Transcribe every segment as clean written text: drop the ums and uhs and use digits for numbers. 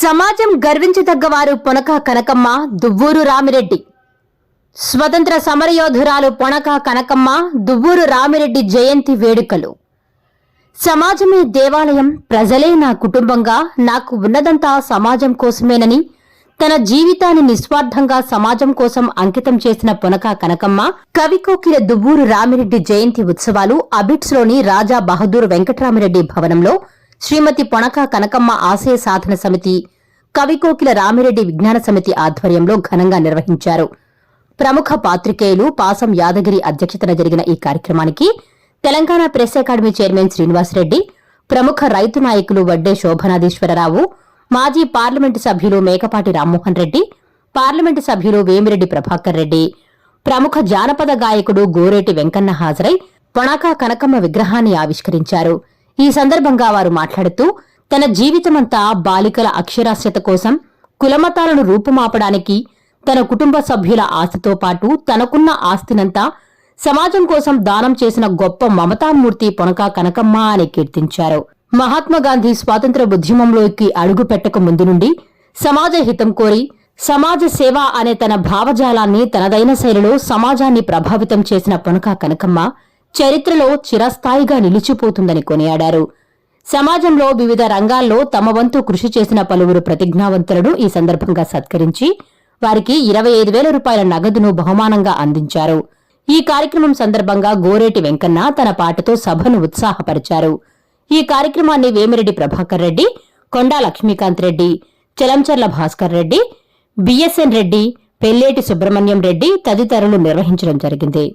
సమాజం గర్వించదగ్గవారు పొనక కనకమ్మ, దువ్వూరు రామిరెడ్డి. స్వతంత్ర సమరయోధురాలు పొనక కనకమ్మ, దువ్వూరు రామిరెడ్డి జయంతి వేడుకలు. సమాజమే దేవాలయం, ప్రజలే నా కుటుంబంగా, నాకు ఉన్నదంతా సమాజం కోసమేనని తన జీవితాన్ని నిస్వార్థంగా సమాజం కోసం అంకితం చేసిన పొనక కనకమ్మ, కవికోకిల దువ్వూరు రామిరెడ్డి జయంతి ఉత్సవాలు అబిడ్స్ లోని రాజా బహదూర్ వెంకటరామిరెడ్డి భవనంలో శ్రీమతి పొనక కనకమ్మ ఆశయ సాధన సమితి, కవికోకిల రామిరెడ్డి విజ్ఞాన సమితి ఆధ్వర్యంలో ఘనంగా నిర్వహించారు. ప్రముఖ పాత్రికేయులు పాసం యాదగిరి అధ్యక్షతన జరిగిన ఈ కార్యక్రమానికి Telangana press academy chairman Srinivasa Reddy, ప్రముఖ రైతు నాయకులు వడ్డే శోభనాధీశ్వరరావు, మాజీ పార్లమెంటు సభ్యులు మేకపాటి రామ్మోహన్ రెడ్డి, పార్లమెంటు సభ్యులు వేమిరెడ్డి ప్రభాకర్ రెడ్డి, ప్రముఖ జానపద గాయకుడు గోరేటి వెంకన్న హాజరై పొనక కనకమ్మ విగ్రహాన్ని ఆవిష్కరించారు. ఈ సందర్భంగా వారు మాట్లాడుతూ, తన జీవితమంతా బాలికల అక్షరాస్యత కోసం, కులమతాలను రూపుమాపడానికి తన కుటుంబ సభ్యుల ఆస్తితో పాటు తనకున్న ఆస్తినంతా సమాజం కోసం దానం చేసిన గొప్ప మమతామూర్తి పొనక కనకమ్మ అని కీర్తించారు. మహాత్మాగాంధీ స్వాతంత్ర ఉద్యమంలోకి అడుగు పెట్టక ముందు నుండి సమాజ హితం కోరి సమాజ సేవ అనే తన భావజాలాన్ని తనదైన శైలిలో సమాజాన్ని ప్రభావితం చేసిన పొనక కనకమ్మ చరిత్రలో చిరస్థాయిగా నిలిచిపోతుందని కొనియాడారు. సమాజంలో వివిధ రంగాల్లో తమ వంతు కృషి చేసిన పలువురు ప్రతిజ్ఞావంతులను ఈ సందర్భంగా సత్కరించి వారికి 25,000 రూపాయల నగదును బహుమానంగా అందించారు. ఈ కార్యక్రమం సందర్భంగా గోరేటి వెంకన్న తన పాటతో సభను ఉత్సాహపరిచారు. ఈ కార్యక్రమాన్ని వేమిరెడ్డి ప్రభాకర్ రెడ్డి, కొండా లక్ష్మీకాంత్ రెడ్డి, చలంచర్ల భాస్కర్ రెడ్డి, బిఎస్ఎన్ రెడ్డి, పెల్లేటి సుబ్రహ్మణ్యం రెడ్డి తదితరులు నిర్వహించడం జరిగింది.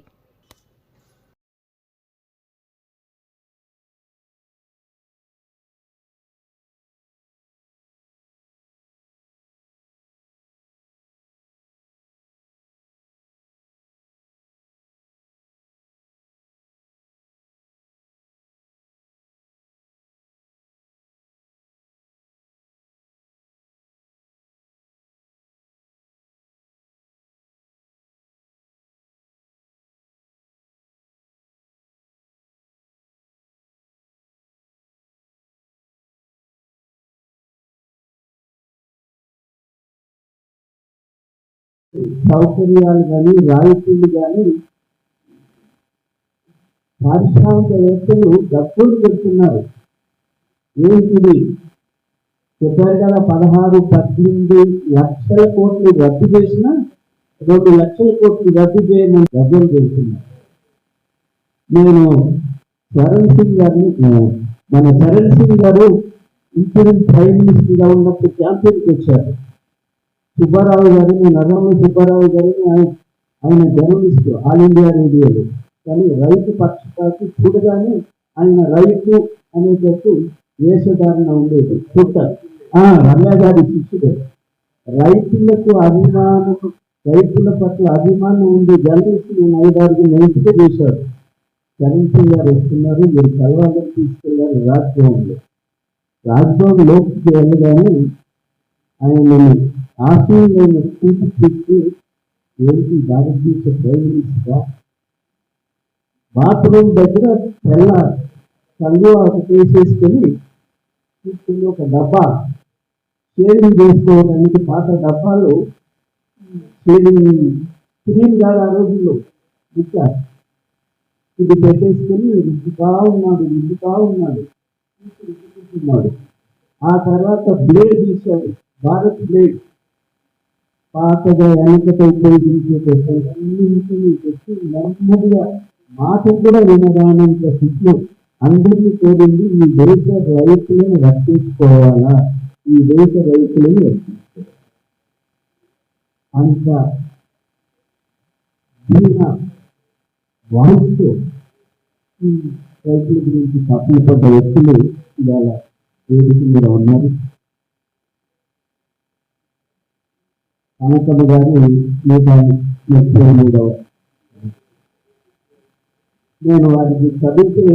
సౌకర్యాలు కానీ రాయితీలు కానీ పారిశ్రామికవేత్తలు డబ్బులు పెడుతున్నారు. ఏంటిది? చెప్పారు కదా, 16-18 లక్షల కోట్లు రద్దు చేసిన 2 లక్షల కోట్లు రద్దు చేయమని డబ్బులు పెడుతున్నారు. నేను చరణ్ సింగ్ గారిని, మన చరణ్ సింగ్ గారు ఇంటరిమ్ ప్రైమ్ మినిస్టర్గా ఉన్నప్పుడు క్యాంపెయిన్కి వచ్చారు. సుబ్బారావు గారిని, నర్మల సుబ్బారావు గారిని, ఆయన జర్నలిస్ట్ ఆల్ ఇండియా రేడియోలో, కానీ రైతు పక్షపాతి చూడగానే ఆయన రైతు అనేటట్టు వేషధారణ ఉండేది. చూస్తారు రమ్య గారి శిష్యుడు. రైతులకు అభిమానం, రైతుల పట్ల అభిమానం ఉండే జర్నలిస్ట్ నేను 5-6 నైతిక చేశారు. చరణ్ సింగ్ గారు వస్తున్నారు, మీరు కలవాలని తీసుకెళ్లారు రాజ్భవన్లో. రాజ్భవన్ లోకి వెళ్ళగానే ఆయన ఆశీర్వైన స్థితి చూసి, ఏంటి భారతదేశ ప్రైమ్ మినిస్టర్ బాత్రూమ్ దగ్గర తెల్ల కంగువ వేసేసుకొని తీసుకుని ఒక డబ్బా షేరింగ్ చేసుకోవడానికి, పాత డబ్బాలు షేరింగ్ క్రీమ్ కాదు ఆ రోజుల్లో, ఇట్లా ఇది పెట్టేసుకొని రుద్దుతా ఉన్నాడు. ఆ తర్వాత బ్లేడ్ తీశాడు, భారత్ బ్లేడ్, పాతగా వెనకతో ఉపయోగించేటట్టు పెట్టి నెమ్మదిగా మాట కూడా వినగానంత స్థితిలో అందరినీ కోరింది, ఈ దేశ రైతులను రక్షించుకోవాలా, ఈ దేశ రైతులను రక్షించుకోవాలి. అంత దీన వాయిస్తో ఈ రైతుల గురించి తప్పిపడ్డ వ్యక్తులు ఇవాళ వేదిక మీద ఉన్నారు. కనకమ్మ గారి 133వ నేను వారికి చదివితే